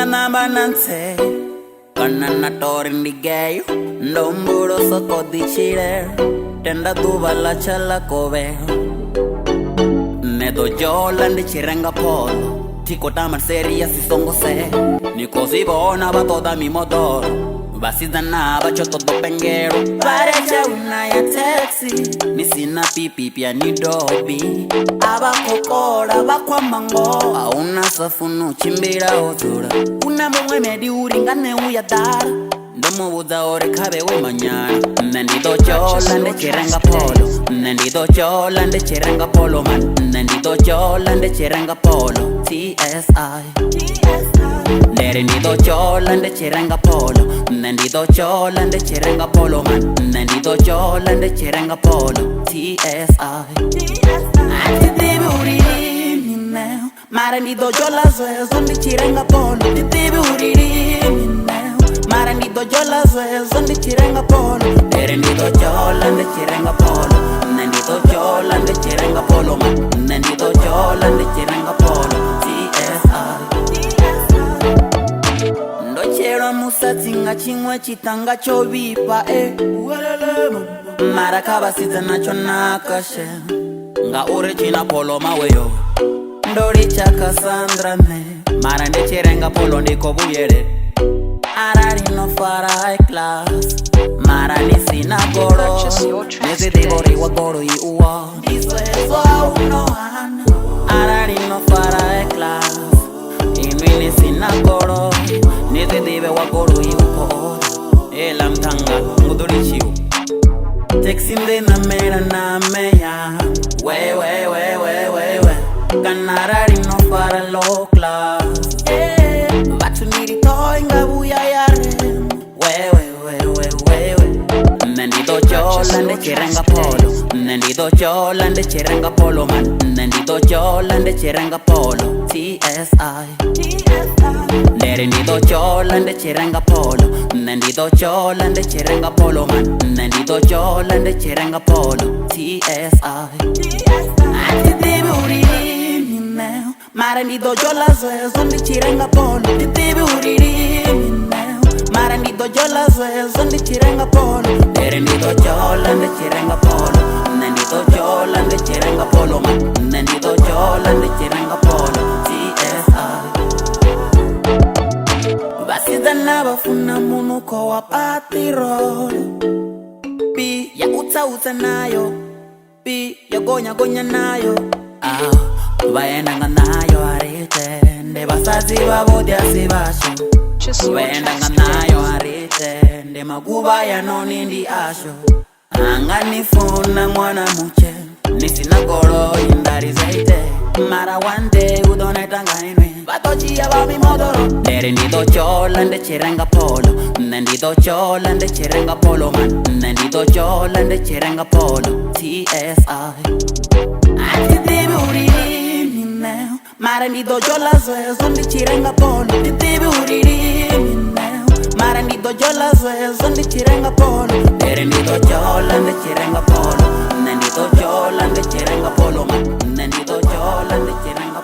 namba nanse Kanana torin digayo Ndomburo soko dichire Tenda duva la chala kove Nedo jolande chirenga polo Tiko tamar seria si songo se Niko si bona ba toda mi modoro Basizana ba choto do pengero Parecha una ya taxi Nisina pipi pia ni dobi Aba kokora ba kwa mango Auna safunu chimbira otura Una mwe medi uringane uya dara Ndomo buda ore kabe we manyana Nendido cholande chirenga polo Nendido cholande chirenga polo man Nendido cholande chirenga polo TSI Nendido cholande chirenga polo Nendido cholande chirenga polo man Nendido cholande chirenga polo TSI Titibi uriri mineo Marendido chola zoe zondi chirenga polo Titibi uriri mineo Marendido chola zoe zondi chirenga polo Nendido cholande chirenga polo Nendido cholande chirenga polo man Nendido cholande chirenga polo TSI Ndochero musatinga chimwe chitanga chovipa Mara kabasiza nacho nakashe Nga ure china polo maweyo Ndori chaka Sandra me Mara ndechirenga polo ndiko buyere Arari no fara high class Mara nisina goro Nezi dibori wa goro i uwa Diso eso uno hana Arari no fara high class Inwi nisina goro Nezi dibe wa goro i uko Ela mtanga nguduri chiu Texinde na mera na meya We Kanarari no fara low class Batu niri toy nga buya yare We Nendido cholande chirenga polo Nendido cholande chirenga polo man Nendido cholande chirenga polo TSI Nendido cholande chirenga polo Nendido cholande chirenga polo man Nendido cholande chirenga polo TSI Titibi uriri mineo Marendido chola zoe zondi chirenga polo Titibi uriri mineo Marendido chola zoe zondi chirenga polo Nendido cholande chirenga polo Nendido cholande chirenga polo man Nendido cholande chirenga polo TSI Basizana bafuna munuko wa patirolo Pi ya uta nayo Pi ya gonya nayo Vayenanga nayo arite Nde basazi babodia sibasho Vayenanga nayo arite Nde maguba ya noni ndi asho Anga nifuna mwana muche Nisina goro indari zaite Mara one day udonetanga inwe Batochi ya bami modoro Nendido cholande chirenga polo Nendido cholande chirenga polo man Nendido cholande chirenga polo TSI Titibi uriri mineo Marendido chola zoe zondi chirenga polo Titibi uriri mineo Marendido chola zoe zondi chirenga polo Nendido cholande chirenga polo Nendido cholande chirenga polo man Nendido cholande chirenga